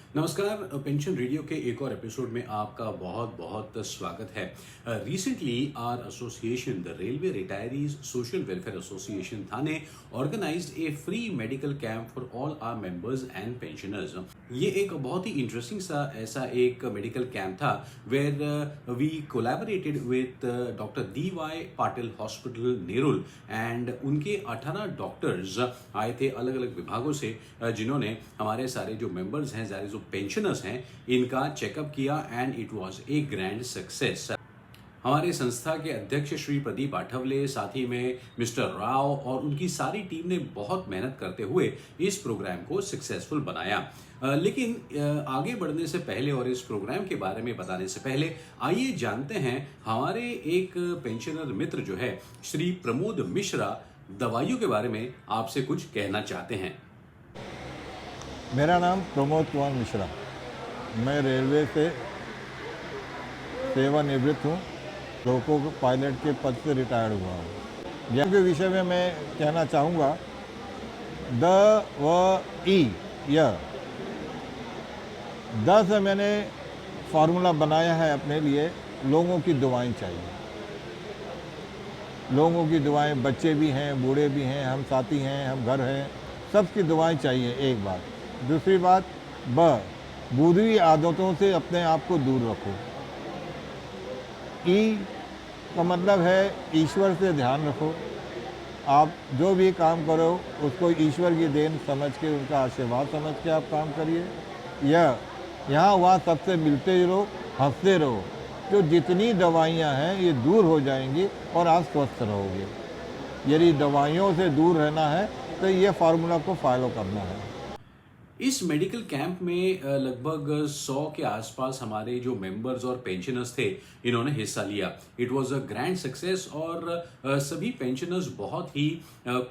नमस्कार। Pension radio के एक और एपिसोड में आपका बहुत बहुत स्वागत है। Recently our association the railway retirees social welfare association Thane organised a free medical camp for all our members and pensioners. ये एक बहुत ही इंटरेस्टिंग सा ऐसा एक मेडिकल कैंप था where we collaborated with doctor DY Patil hospital Nerul and उनके 18 doctors आए थे अलग अलग विभागों से, जिन्होंने हमारे सारे जो मेंबर्स हैं, सारे जो पेंशनर्स हैं, इनका चेकअप किया and it was a grand success. हमारे संस्था के अध्यक्ष श्री प्रदीप आठवले, साथ ही में मिस्टर राव और उनकी सारी टीम ने बहुत मेहनत करते हुए इस प्रोग्राम को सक्सेसफुल बनाया। लेकिन आगे बढ़ने से पहले और इस प्रोग्राम के बारे में बताने से पहले आइए जानते हैं हमारे एक पेंशनर मित्र जो है श्री प्रमोद मिश्रा दवाइयों के बारे में आपसे कुछ कहना चाहते हैं। मेरा नाम प्रमोद कुमार मिश्रा, मैं रेलवे से सेवानिवृत्त हूँ। लोको पायलट के पद से रिटायर्ड हुआ हूँ। ज्ञान के विषय में मैं कहना चाहूँगा, द से मैंने फार्मूला बनाया है अपने लिए। लोगों की दुआएं चाहिए, लोगों की दुआएं, बच्चे भी हैं, बूढ़े भी हैं, हम साथी हैं, हम घर हैं, सबकी दुआएं चाहिए। एक बात। दूसरी बात, बुरी आदतों से अपने आप को दूर रखो। ई का मतलब है ईश्वर से ध्यान रखो। आप जो भी काम करो उसको ईश्वर की देन समझ के, उनका आशीर्वाद समझ के आप काम करिए। यहाँ वहाँ सबसे मिलते रहो, हंसते रहो। जो जितनी दवाइयाँ हैं ये दूर हो जाएंगी और आप स्वस्थ रहोगे। यदि दवाइयों से दूर रहना है तो ये फार्मूला को फॉलो करना है। इस मेडिकल कैंप में लगभग 100 के आसपास हमारे जो मेंबर्स और पेंशनर्स थे, इन्होंने हिस्सा लिया। It was a grand success और सभी पेंशनर्स बहुत ही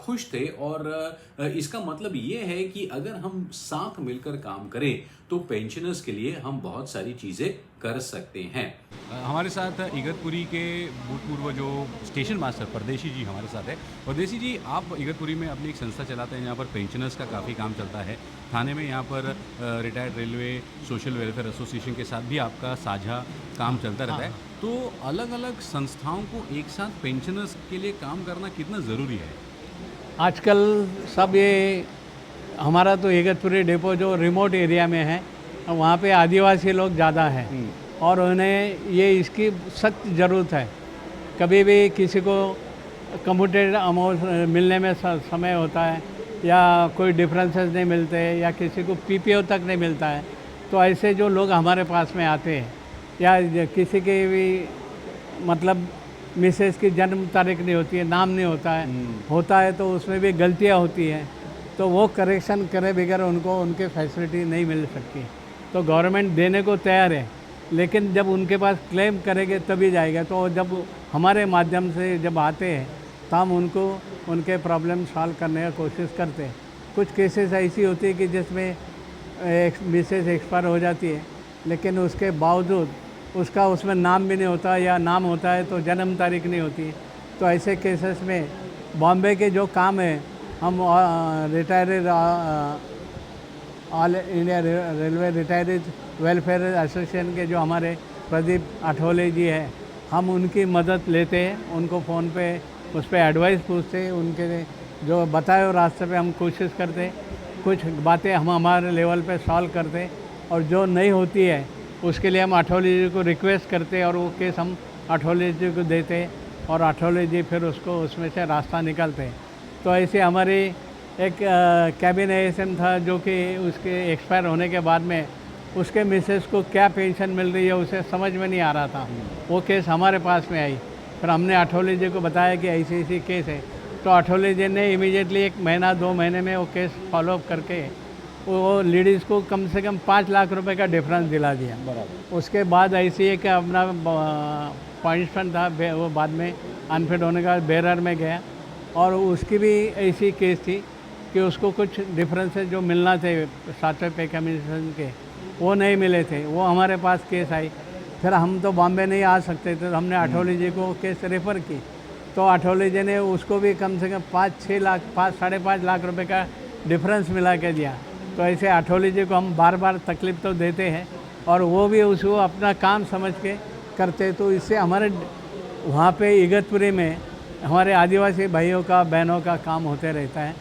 खुश थे। और इसका मतलब ये है कि अगर हम साथ मिलकर काम करें तो पेंशनर्स के लिए हम बहुत सारी चीज़ें कर सकते हैं। हमारे साथ इगतपुरी के भूतपूर्व जो स्टेशन मास्टर परदेशी जी हमारे साथ है। परदेशी जी, आप इगतपुरी में अपनी एक संस्था चलाते हैं, यहाँ पर पेंशनर्स का काफ़ी काम चलता है। थाने में यहाँ पर retired railway social welfare association के साथ भी आपका साझा काम चलता रहता है। तो अलग अलग संस्थाओं को एक साथ पेंशनर्स के लिए काम करना कितना ज़रूरी है? आजकल सब ये हमारा तो इगतपुरी डिपो जो रिमोट एरिया में है, वहाँ पे आदिवासी लोग ज़्यादा हैं और उन्हें ये इसकी सख्त ज़रूरत है। कभी भी किसी को कम्प्यूटेड अमाउंट मिलने में समय होता है या कोई डिफरेंसेस नहीं मिलते या किसी को PPO तक नहीं मिलता है, तो ऐसे जो लोग हमारे पास में आते हैं या किसी के भी मतलब मिसेस की जन्म तारीख नहीं होती है, नाम नहीं होता है तो उसमें भी गलतियाँ होती हैं, तो वो करेक्शन करे बगैर उनको उनके फैसिलिटी नहीं मिल सकती। तो गवर्नमेंट देने को तैयार है, लेकिन जब उनके पास क्लेम करेंगे तभी जाएगा। तो जब हमारे माध्यम से जब आते हैं तो हम उनको उनके प्रॉब्लम सॉल्व करने का कोशिश करते हैं। कुछ केसेस ऐसी होती है कि जिसमें एक मिसेस एक्सपायर हो जाती है, लेकिन उसके बावजूद उसका उसमें नाम भी नहीं होता या नाम होता है तो जन्म तारीख नहीं होती। तो ऐसे केसेस में बॉम्बे के जो काम है, हम retired all India railway retirees welfare association के जो हमारे प्रदीप आठवले जी हैं, हम उनकी मदद लेते हैं। उनको फ़ोन पे उस पर एडवाइस पूछते हैं, उनके जो बताए हुए रास्ते पे हम कोशिश करते हैं। कुछ बातें हम हमारे लेवल पे सॉल्व करते हैं और जो नहीं होती है उसके लिए हम आठवले जी को रिक्वेस्ट करते हैं और वो केस हम आठवले जी को देते हैं और आठवले जी फिर उसको उसमें से रास्ता निकालते हैं। तो ऐसे हमारी एक कैबिन ASM था जो कि उसके एक्सपायर होने के बाद में उसके मिसेस को क्या पेंशन मिल रही है उसे समझ में नहीं आ रहा था। वो केस हमारे पास में आई, फिर हमने आठवले जी को बताया कि ऐसी ऐसी केस है। तो आठवले जी ने इमीडिएटली 1 महीना 2 महीने में वो केस फॉलोअप करके वो लेडीज़ को कम से कम 5 लाख रुपए का डिफरेंस दिला दिया। बराबर। उसके बाद ऐसी एक अपना पॉइंटमेंट था, वो बाद में अनफिट होने का बेरर में गया और उसकी भी ऐसी केस थी कि उसको कुछ डिफरेंसेस जो मिलना थे 7वें पे कमीशन के, वो नहीं मिले थे। वो हमारे पास केस आई। फिर हम तो बॉम्बे नहीं आ सकते थे, तो हमने आठवले जी को केस रेफ़र की। तो आठवले जी ने उसको भी कम से कम 5-6 लाख 5-5.5 लाख रुपए का डिफरेंस मिला के दिया। तो ऐसे आठौली जी को हम बार बार तकलीफ़ तो देते हैं और वो भी उसको अपना काम समझ के करते। तो इससे हमारे वहाँ पे इगतपुरी में हमारे आदिवासी भाइयों का बहनों का काम होते रहता है।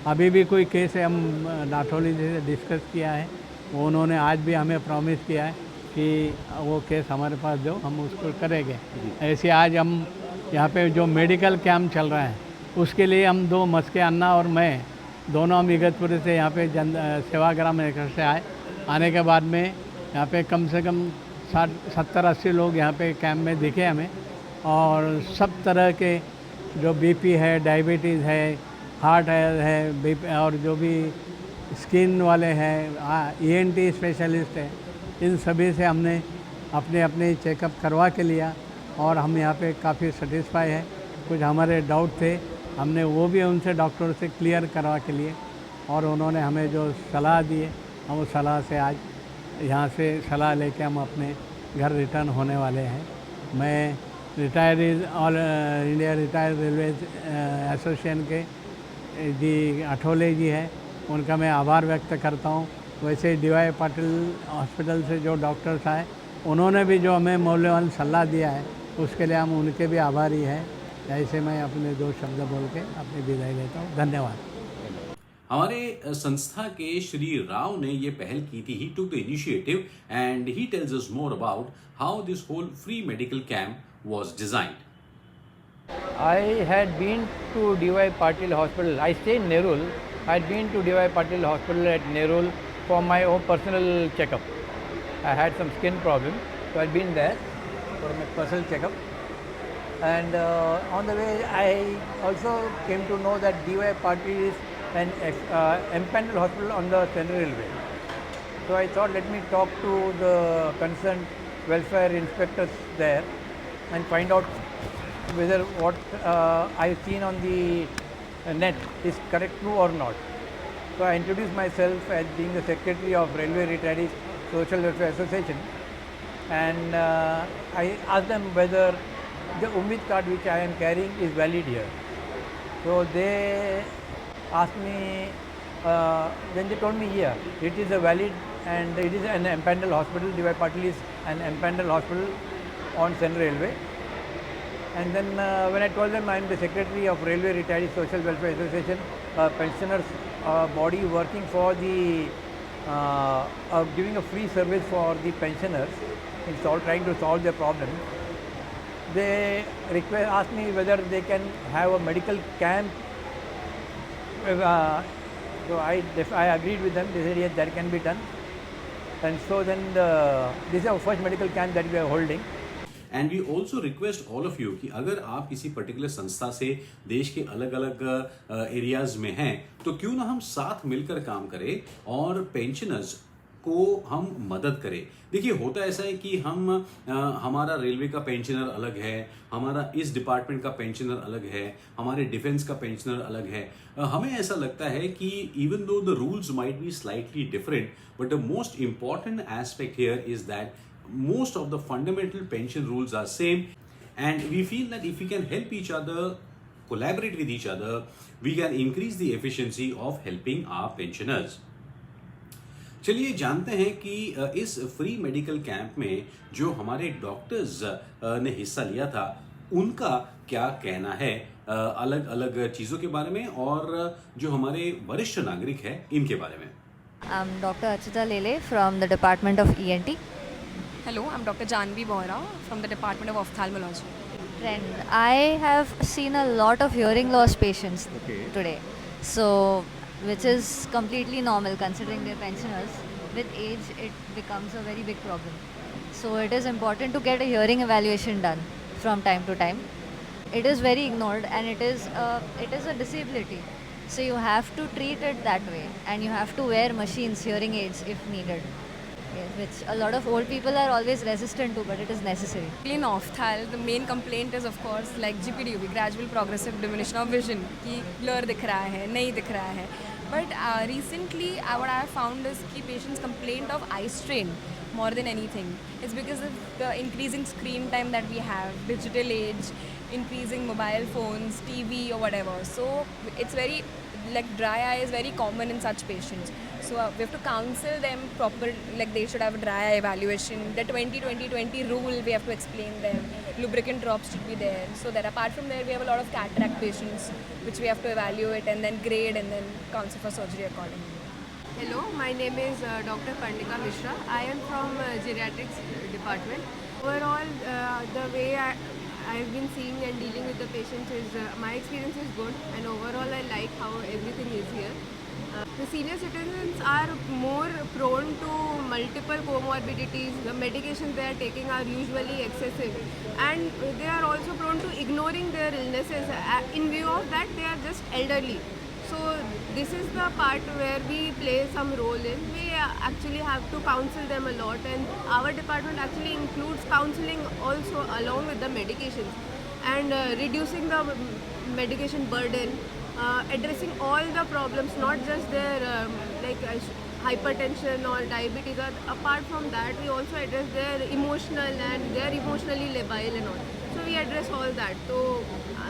अभी भी कोई केस है, हम आठौली जी से डिस्कस किया है, वो उन्होंने आज भी हमें प्रॉमिस किया है कि वो केस हमारे पास जो हम उसको करेंगे। ऐसे आज हम यहाँ पे जो मेडिकल कैंप चल रहा है उसके लिए हम दो मस्के अन्ना और मैं दोनों हम इगतपुरी से यहाँ पे सेवाग्राम नगर से आए। आने के बाद में यहाँ पे कम से कम 60-70-80 लोग यहाँ पे कैंप में दिखे हमें, और सब तरह के जो बीपी है, डायबिटीज़ है, हार्ट है बीपी, और जो भी स्किन वाले हैं, ईएनटी स्पेशलिस्ट है, इन सभी से हमने अपने अपने चेकअप करवा के लिया और हम यहाँ पे काफ़ी सेटिस्फाई है। कुछ हमारे डाउट थे, हमने वो भी उनसे डॉक्टर से क्लियर करवा के लिए और उन्होंने हमें जो सलाह दी है हम उस सलाह से आज यहाँ से सलाह लेके हम अपने घर रिटर्न होने वाले हैं। मैं retirees all India retired railway association के जी आठौले जी हैं, उनका मैं आभार व्यक्त करता हूँ। वैसे DY पाटिल हॉस्पिटल से जो डॉक्टर्स आए उन्होंने भी जो हमें मूल्यवान सलाह दिया है उसके लिए हम उनके भी आभारी हैं। ऐसे मैं अपने दो शब्द बोल के अपनी विदाई लेता हूँ। धन्यवाद। हमारे संस्था के श्री राव ने ये पहल की थी। He took the initiative and he tells us more about how this whole free medical camp was designed. I had been to DY Patil Hospital. I stay in Nerul. I had been to DY Patil Hospital at Nerul for my own personal checkup. I had some skin problem, so I had been there for my personal checkup. And on the way, I also came to know that DY Patil is an empaneled hospital on the Central Railway. So I thought, let me talk to the concerned welfare inspectors there and find out whether what I've seen on the net is correct, true or not. So I introduced myself as being the secretary of Railway Retirees Social Welfare Association, and I asked them whether the Ummid card which I am carrying is valid here. So they asked me, then they told me, yeah, it is a valid and it is an empaneled hospital. DY Patil is an empaneled hospital on Central Railway. And then when I told them I am the secretary of Railway Retirees Social Welfare Association, pensioners body working for the giving a free service for the pensioners in trying to solve their problems, they asked me whether they can have a medical camp. So I agreed with them. They said yes, that can be done. And so then this is our first medical camp that we are holding. And we also request all of you कि अगर आप किसी particular संस्था से देश के अलग अलग एरियाज में हैं तो क्यों ना हम साथ मिलकर काम करें और पेंशनर्स को हम मदद करें। देखिए होता ऐसा है कि हम हमारा रेलवे का पेंशनर अलग है, हमारा इस डिपार्टमेंट का पेंशनर अलग है, हमारे डिफेंस का पेंशनर अलग है। हमें ऐसा लगता है कि even though the rules might be slightly different but the most important aspect here is that most of the fundamental pension rules are same, and we feel that if we can help each other, collaborate with each other, we can increase the efficiency of helping our pensioners. चलिए जानते हैं कि इस free medical camp में जो हमारे doctors ने हिस्सा लिया था उनका क्या कहना है अलग अलग चीज़ों के बारे में और जो हमारे वरिष्ठ नागरिक हैं इनके बारे में। I'm Dr. Achita Lele from the Department of ENT. Hello, I'm Dr. Janvi Bohra from the Department of Ophthalmology. Friend, I have seen a lot of hearing loss patients today, so which is completely normal considering they're pensioners. With age, it becomes a very big problem. So it is important to get a hearing evaluation done from time to time. It is very ignored and it is a disability. So you have to treat it that way and you have to wear machines, hearing aids if needed. Which a lot of old people are always resistant to, but it is necessary. In Ophthal, the main complaint is of course like GPDUB, gradual progressive diminution of vision, कि blur दिख रहा है, नहीं दिख रहा है. But recently, what I have found is कि patients complaint of eye strain more than anything. It's because of the increasing screen time that we have, digital age, increasing mobile phones, TV or whatever. So it's very like dry eye is very common in such patients. So we have to counsel them proper, like they should have a dry eye evaluation. The 20-20-20 rule, we have to explain them. Lubricant drops should be there. So that apart from there, we have a lot of cataract patients which we have to evaluate and then grade and then counsel for surgery accordingly. Hello, my name is Dr. Karnika Mishra. I am from geriatrics department. Overall, the way I've been seeing and dealing with the patients is, my experience is good, and overall I like how everything is here. The senior citizens are more prone to multiple comorbidities. The medications they are taking are usually excessive, and they are also prone to ignoring their illnesses. In view of that, they are just elderly. So this is the part where we play some role in. We actually have to counsel them a lot, and our department actually includes counseling also along with the medications, and reducing the medication burden, addressing all the problems, not just their hypertension or diabetes. Apart from that, we also address their emotional, and they are emotionally labile and all. So we address all that. So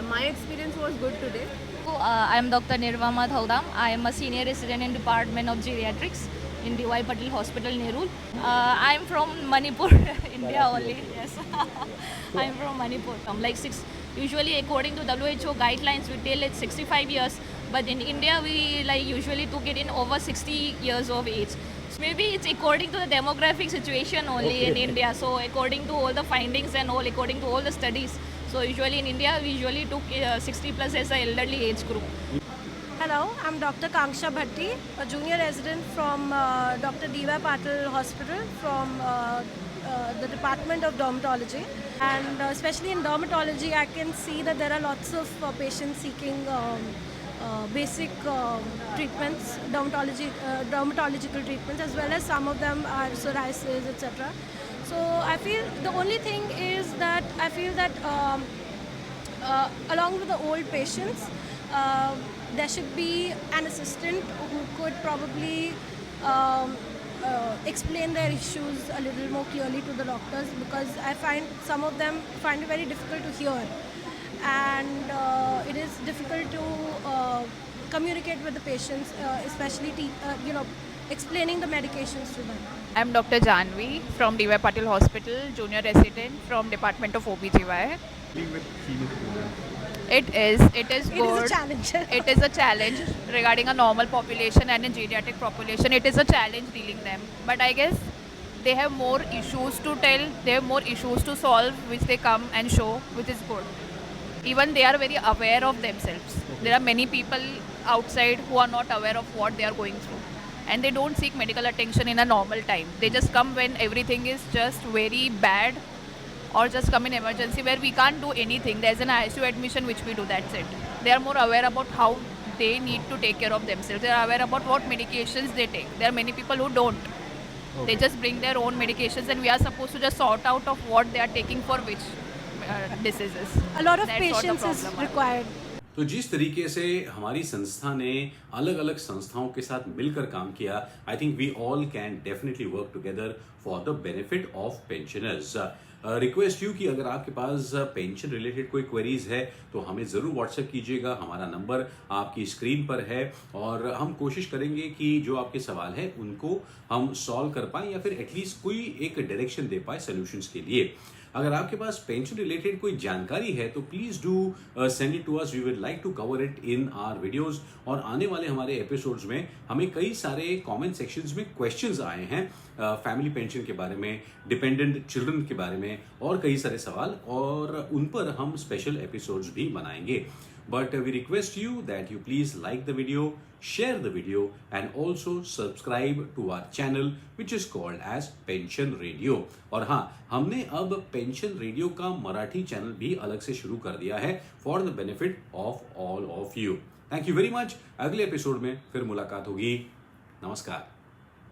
my experience was good today. I am Dr. Nirvama Thaudam. I am a senior resident in Department of Geriatrics in D.Y. Patil Hospital, Nerul. I am from Manipur, India only. Yes, I am from Manipur. Usually according to WHO guidelines, we tell it's 65 years, but in India we usually took it in over 60 years of age. So maybe it's according to the demographic situation only in India. So according to all the findings and all, according to all the studies. So usually in India, we usually took 60 plus as an elderly age group. Hello, I'm Dr. Kanksha Bhatti, a junior resident from Dr. D.Y. Patil Hospital from the Department of Dermatology. And especially in dermatology, I can see that there are lots of patients seeking basic treatments, dermatological treatments, as well as some of them are psoriasis, etc. So I feel the only thing is that I feel that along with the old patients, there should be an assistant who could probably explain their issues a little more clearly to the doctors, because I find some of them find it very difficult to hear, and it is difficult to communicate with the patients, especially explaining the medications to them. I'm Dr. Janvi from D.Y. Patil Hospital, junior resident from Department of OBGY. It is good. It is a challenge. It is a challenge regarding a normal population and a geriatric population. It is a challenge dealing them. But I guess they have more issues to tell, they have more issues to solve, which they come and show, which is good. Even they are very aware of themselves. There are many people outside who are not aware of what they are going through. And they don't seek medical attention in a normal time. They just come when everything is just very bad, or just come in emergency where we can't do anything. There's an ICU admission which we do, that's it. They are more aware about how they need to take care of themselves. They are aware about what medications they take. There are many people who don't. They just bring their own medications, and we are supposed to just sort out of what they are taking for which diseases. A lot of That's patience what is the problem required. तो जिस तरीके से हमारी संस्था ने अलग अलग संस्थाओं के साथ मिलकर काम किया, I think we all can definitely work together for the benefit of pensioners. Request you कि अगर आपके पास पेंशन रिलेटेड कोई क्वेरीज है तो हमें ज़रूर व्हाट्सएप कीजिएगा. हमारा नंबर आपकी स्क्रीन पर है, और हम कोशिश करेंगे कि जो आपके सवाल हैं उनको हम सॉल्व कर पाएं, या फिर एटलीस्ट कोई एक डायरेक्शन दे पाए सोल्यूशंस के लिए. अगर आपके पास पेंशन रिलेटेड कोई जानकारी है तो please do send it to us. We would like to cover it in our videos. और आने वाले हमारे एपिसोड्स में हमें कई सारे कमेंट सेक्शंस में क्वेश्चंस आए हैं फैमिली पेंशन के बारे में, डिपेंडेंट चिल्ड्रन के बारे में, और कई सारे सवाल, और उन पर हम स्पेशल एपिसोड्स भी बनाएंगे. But we request you that you please like the video, share the video, and also subscribe to our channel which is called as Pension Radio. और हाँ, हमने अब पेंशन रेडियो का मराठी चैनल भी अलग से शुरू कर दिया है for the benefit of all of you. Thank you very much. अगले एपिसोड में फिर मुलाकात होगी. नमस्कार.